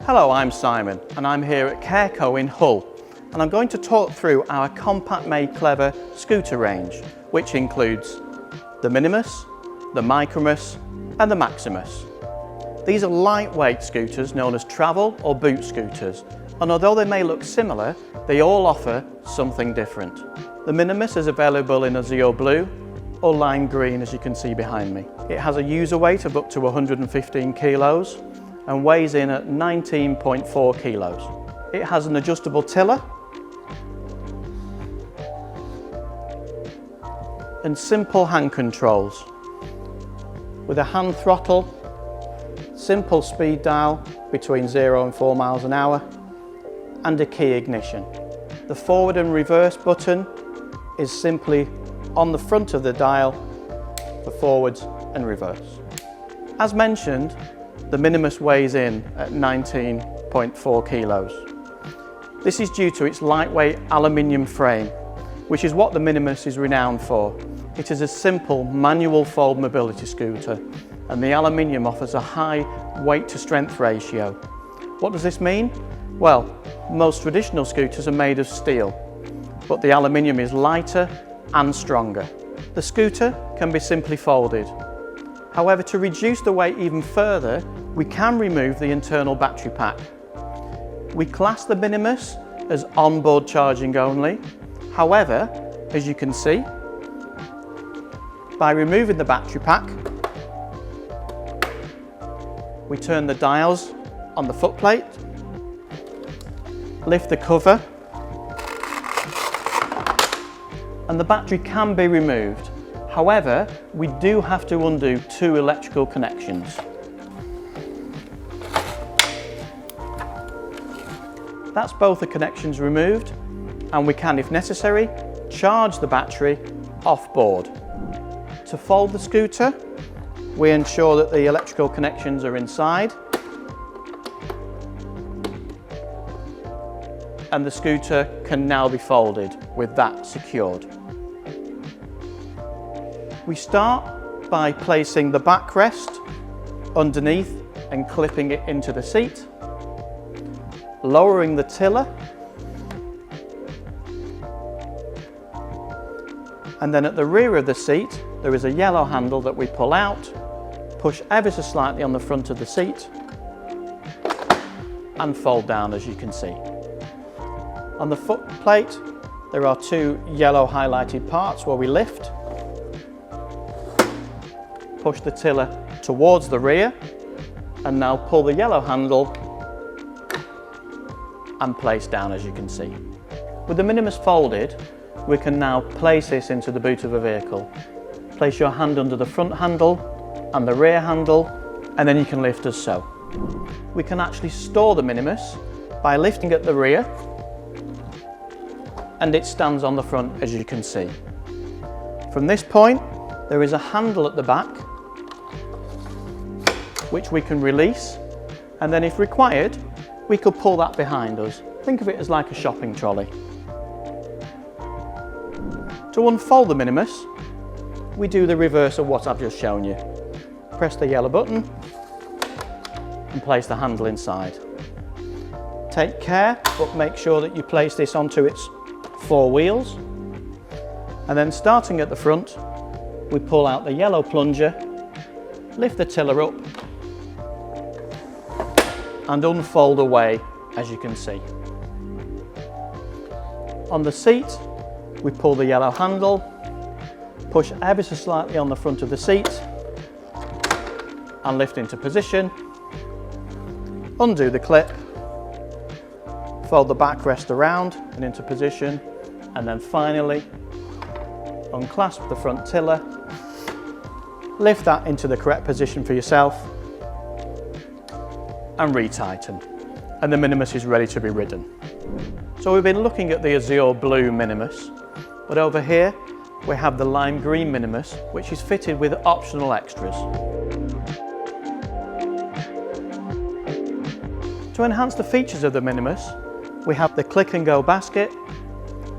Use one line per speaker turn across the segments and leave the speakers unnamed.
Hello, I'm Simon and I'm here at CareCo in Hull, and I'm going to talk through our compact made clever scooter range, which includes the Minimus, the Micromus and the Maximus. These are lightweight scooters known as travel or boot scooters, and although they may look similar, they all offer something different. The Minimus is available in azure blue or lime green, as you can see behind me. It has a user weight of up to 115 kilos and weighs in at 19.4 kilos. It has an adjustable tiller and simple hand controls with a hand throttle, simple speed dial between 0 and 4 miles an hour, and a key ignition. The forward and reverse button is simply on the front of the dial for forwards and reverse. As mentioned, the Minimus weighs in at 19.4 kilos. This is due to its lightweight aluminium frame, which is what the Minimus is renowned for. It is a simple manual fold mobility scooter, and the aluminium offers a high weight to strength ratio. What does this mean? Well, most traditional scooters are made of steel, but the aluminium is lighter and stronger. The scooter can be simply folded. However, to reduce the weight even further, we can remove the internal battery pack. We class the Minimus as onboard charging only. However, as you can see, by removing the battery pack, we turn the dials on the footplate, lift the cover, and the battery can be removed. However, we do have to undo 2 electrical connections. That's both the connections removed, and we can, if necessary, charge the battery off board. To fold the scooter, we ensure that the electrical connections are inside, and the scooter can now be folded with that secured. We start by placing the backrest underneath and clipping it into the seat, lowering the tiller, and then at the rear of the seat there is a yellow handle that we pull out, push ever so slightly on the front of the seat and fold down, as you can see. On the foot plate there are 2 yellow highlighted parts where we lift, push the tiller towards the rear, and now pull the yellow handle and place down, as you can see. With the Minimus folded, we can now place this into the boot of a vehicle. Place your hand under the front handle and the rear handle, and then you can lift as so. We can actually store the Minimus by lifting at the rear, and it stands on the front, as you can see. From this point, there is a handle at the back which we can release, and then if required, we could pull that behind us. Think of it as like a shopping trolley. To unfold the Minimus, we do the reverse of what I've just shown you. Press the yellow button and place the handle inside. Take care, but make sure that you place this onto its 4 wheels. And then starting at the front, we pull out the yellow plunger, lift the tiller up and unfold away, as you can see. On the seat, we pull the yellow handle, push ever so slightly on the front of the seat and lift into position, undo the clip, fold the backrest around and into position, and then finally unclasp the front tiller, lift that into the correct position for yourself and retighten, and the Minimus is ready to be ridden. So we've been looking at the azure blue Minimus, but over here we have the lime green Minimus, which is fitted with optional extras. To enhance the features of the Minimus, we have the click and go basket,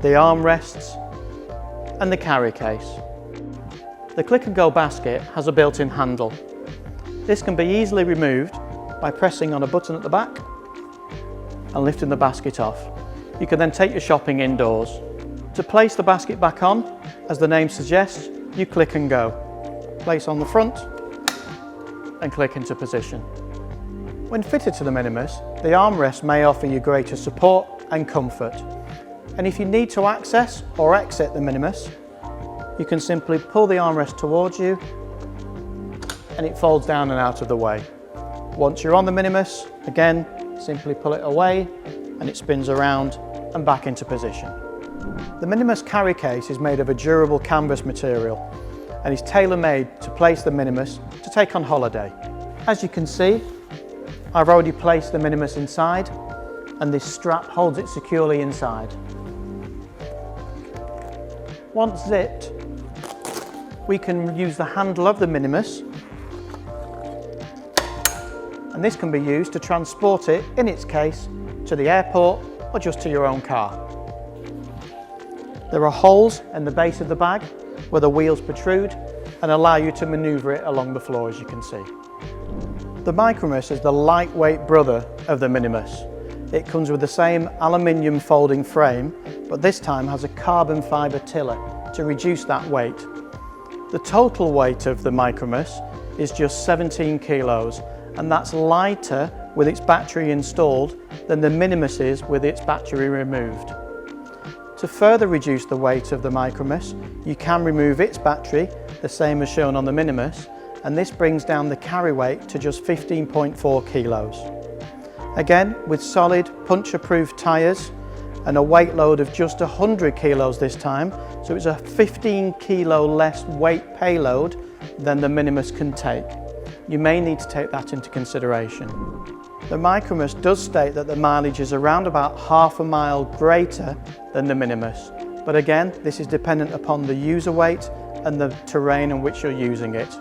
the armrests and the carry case. The click and go basket has a built-in handle. This can be easily removed by pressing on a button at the back and lifting the basket off. You can then take your shopping indoors. To place the basket back on, as the name suggests, you click and go. Place on the front and click into position. When fitted to the Minimus, the armrest may offer you greater support and comfort. And if you need to access or exit the Minimus, you can simply pull the armrest towards you and it folds down and out of the way. Once you're on the Minimus, again, simply pull it away and it spins around and back into position. The Minimus carry case is made of a durable canvas material and is tailor-made to place the Minimus to take on holiday. As you can see, I've already placed the Minimus inside and this strap holds it securely inside. Once zipped, we can use the handle of the Minimus, and this can be used to transport it in its case to the airport or just to your own car. There are holes in the base of the bag where the wheels protrude and allow you to manoeuvre it along the floor, as you can see. The Micromus is the lightweight brother of the Minimus. It comes with the same aluminium folding frame, but this time has a carbon fibre tiller to reduce that weight. The total weight of the Micromus is just 17 kilos, and that's lighter with its battery installed than the Minimus is with its battery removed. To further reduce the weight of the Micromus, you can remove its battery, the same as shown on the Minimus, and this brings down the carry weight to just 15.4 kilos. Again, with solid puncture-proof tyres and a weight load of just 100 kilos this time, so it's a 15 kilo less weight payload than the Minimus can take. You may need to take that into consideration. The Micromus does state that the mileage is around about half a mile greater than the Minimus, but again, this is dependent upon the user weight and the terrain in which you're using it.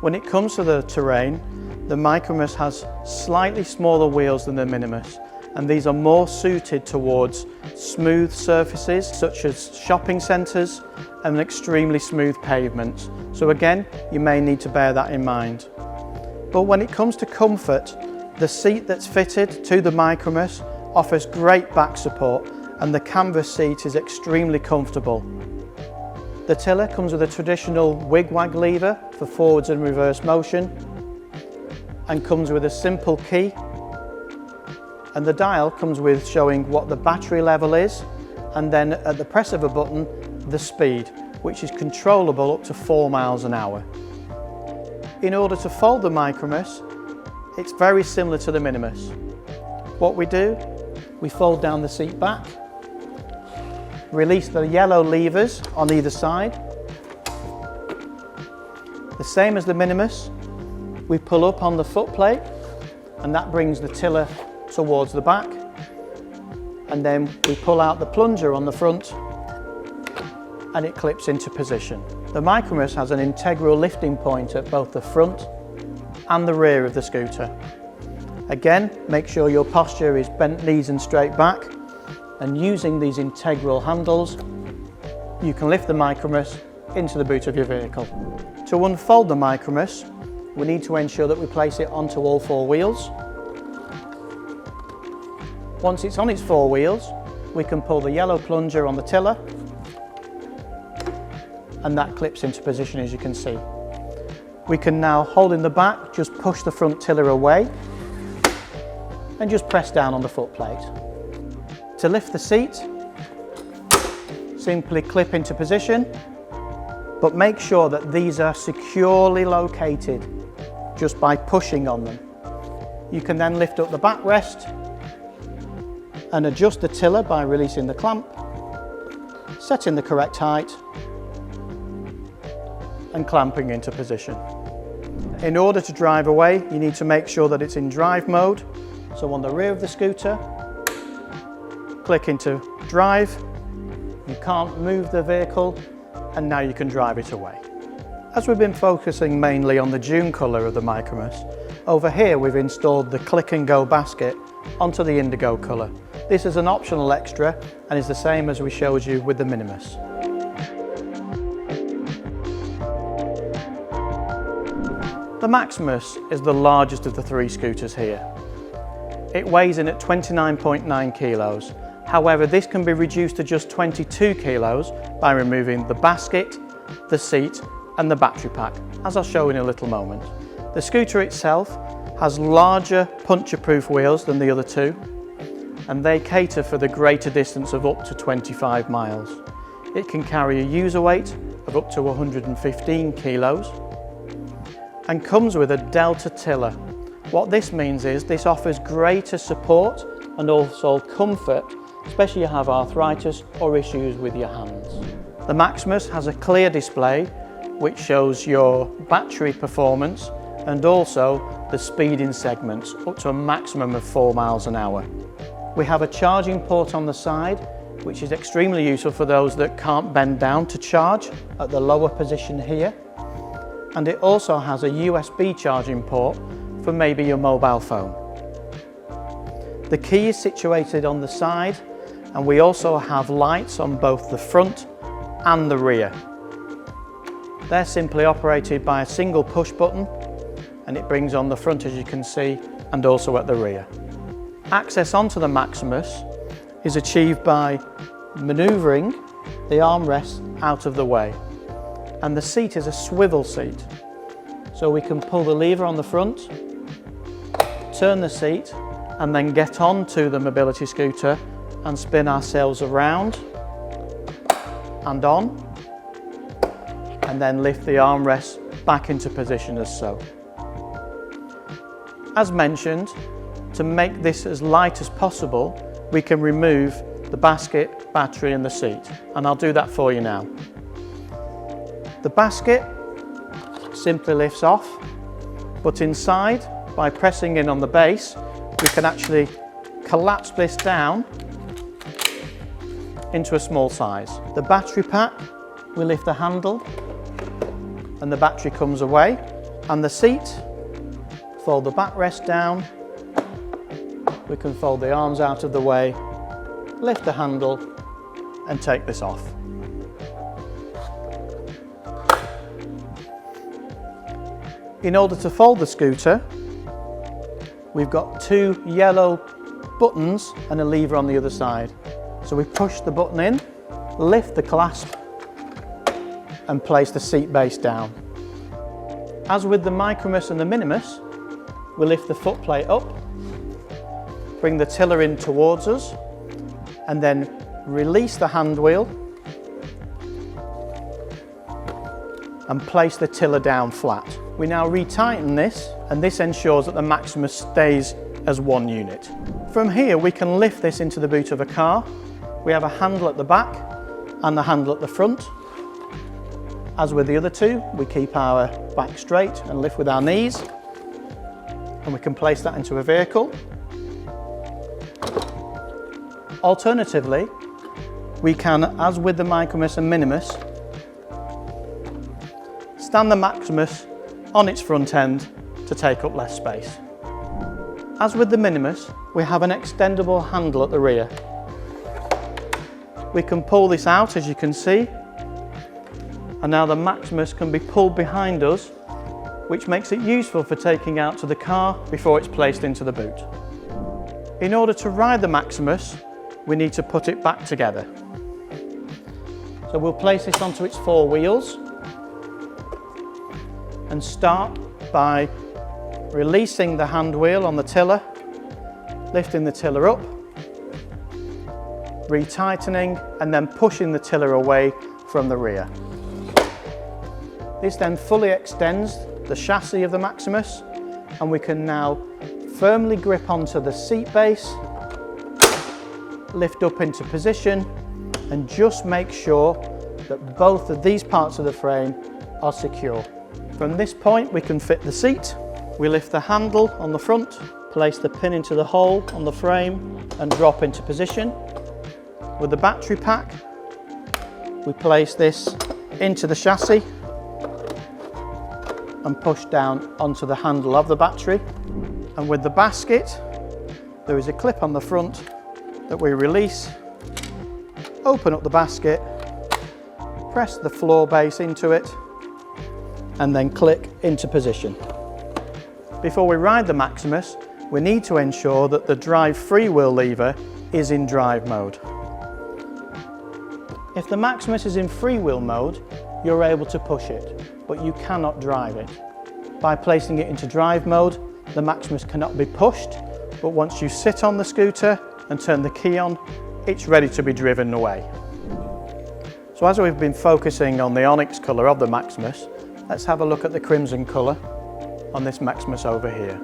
When it comes to the terrain, the Micromus has slightly smaller wheels than the Minimus, and these are more suited towards smooth surfaces such as shopping centres and extremely smooth pavements. So again, you may need to bear that in mind. But when it comes to comfort, the seat that's fitted to the Micromus offers great back support and the canvas seat is extremely comfortable. The tiller comes with a traditional wig-wag lever for forwards and reverse motion and comes with a simple key, and the dial comes with showing what the battery level is, and then at the press of a button the speed, which is controllable up to 4 miles an hour. In order to fold the Micromus, it's very similar to the Minimus. What we do, we fold down the seat back, release the yellow levers on either side. The same as the Minimus, we pull up on the footplate and that brings the tiller towards the back, and then we pull out the plunger on the front and it clips into position. The Micromus has an integral lifting point at both the front and the rear of the scooter. Again, make sure your posture is bent knees and straight back, and using these integral handles, you can lift the Micromus into the boot of your vehicle. To unfold the Micromus, we need to ensure that we place it onto all 4 wheels. Once it's on its 4 wheels, we can pull the yellow plunger on the tiller, and that clips into position, as you can see. We can now, holding the back, just push the front tiller away and just press down on the footplate. To lift the seat, simply clip into position, but make sure that these are securely located just by pushing on them. You can then lift up the backrest and adjust the tiller by releasing the clamp, setting the correct height and clamping into position. In order to drive away, you need to make sure that it's in drive mode. So on the rear of the scooter, click into drive, you can't move the vehicle, and now you can drive it away. As we've been focusing mainly on the June colour of the Micromus, over here we've installed the click and go basket onto the indigo colour. This is an optional extra and is the same as we showed you with the Minimus. The Maximus is the largest of the 3 scooters here. It weighs in at 29.9 kilos. However, this can be reduced to just 22 kilos by removing the basket, the seat and the battery pack, as I'll show in a little moment. The scooter itself has larger puncture-proof wheels than the other two, and they cater for the greater distance of up to 25 miles. It can carry a user weight of up to 115 kilos and comes with a Delta tiller. What this means is this offers greater support and also comfort, especially if you have arthritis or issues with your hands. The Maximus has a clear display which shows your battery performance and also the speed in segments up to a maximum of 4 miles an hour. We have a charging port on the side, which is extremely useful for those that can't bend down to charge at the lower position here. And it also has a USB charging port for maybe your mobile phone. The key is situated on the side, and we also have lights on both the front and the rear. They're simply operated by a single push button, and it brings on the front, as you can see, and also at the rear. Access onto the Maximus is achieved by manoeuvring the armrest out of the way, and the seat is a swivel seat, so we can pull the lever on the front, turn the seat and then get onto the mobility scooter and spin ourselves around and on, and then lift the armrest back into position as so. As mentioned, to make this as light as possible, we can remove the basket, battery and the seat, and I'll do that for you now. The basket simply lifts off, but inside, by pressing in on the base, we can actually collapse this down into a small size. The battery pack, we lift the handle and the battery comes away, and the seat, fold the backrest down, we can fold the arms out of the way, lift the handle and take this off. In order to fold the scooter, we've got two yellow buttons and a lever on the other side. So we push the button in, lift the clasp and place the seat base down. As with the Micromus and the Minimus, we lift the footplate up, bring the tiller in towards us and then release the hand wheel and place the tiller down flat. We now retighten this, and this ensures that the Maximus stays as one unit. From here we can lift this into the boot of a car. We have a handle at the back and the handle at the front. As with the other two, we keep our back straight and lift with our knees, and we can place that into a vehicle. Alternatively, we can, as with the Micromus and Minimus, stand the Maximus on its front end to take up less space. As with the Minimus, we have an extendable handle at the rear. We can pull this out, as you can see, and now the Maximus can be pulled behind us, which makes it useful for taking out to the car before it's placed into the boot. In order to ride the Maximus, we need to put it back together. So we'll place this onto its four wheels and start by releasing the hand wheel on the tiller, lifting the tiller up, retightening and then pushing the tiller away from the rear. This then fully extends the chassis of the Maximus, and we can now firmly grip onto the seat base, lift up into position and just make sure that both of these parts of the frame are secure. From this point we can fit the seat. We lift the handle on the front, place the pin into the hole on the frame and drop into position. With the battery pack, we place this into the chassis and push down onto the handle of the battery. And with the basket, there is a clip on the front that we release, open up the basket, press the floor base into it and then click into position. Before we ride the Maximus, we need to ensure that the drive freewheel lever is in drive mode. If the Maximus is in freewheel mode, you're able to push it, but you cannot drive it. By placing it into drive mode, the Maximus cannot be pushed, but once you sit on the scooter and turn the key on, it's ready to be driven away. So as we've been focusing on the onyx colour of the Maximus, let's have a look at the crimson colour on this Maximus over here.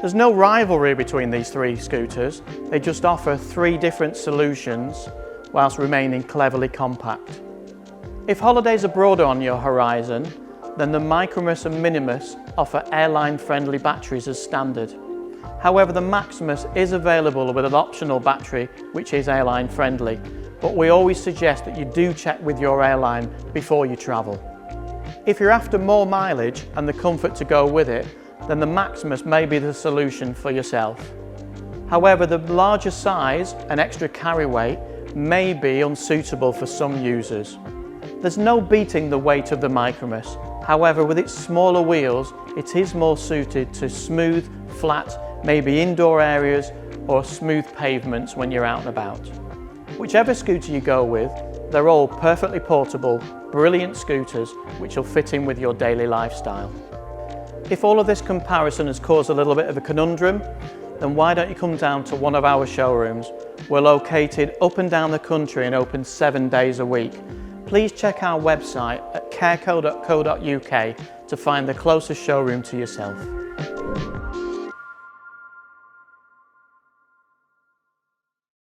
There's no rivalry between these three scooters, they just offer three different solutions whilst remaining cleverly compact. If holidays abroad are on your horizon, then the Micromus and Minimus offer airline-friendly batteries as standard. However, the Maximus is available with an optional battery which is airline-friendly, but we always suggest that you do check with your airline before you travel. If you're after more mileage and the comfort to go with it, then the Maximus may be the solution for yourself. However, the larger size and extra carry weight may be unsuitable for some users. There's no beating the weight of the Micromus. However, with its smaller wheels, it is more suited to smooth, flat, maybe indoor areas or smooth pavements when you're out and about. Whichever scooter you go with, they're all perfectly portable, brilliant scooters which will fit in with your daily lifestyle. If all of this comparison has caused a little bit of a conundrum, then why don't you come down to one of our showrooms? We're located up and down the country and open 7 days a week. Please check our website at careco.co.uk to find the closest showroom to yourself.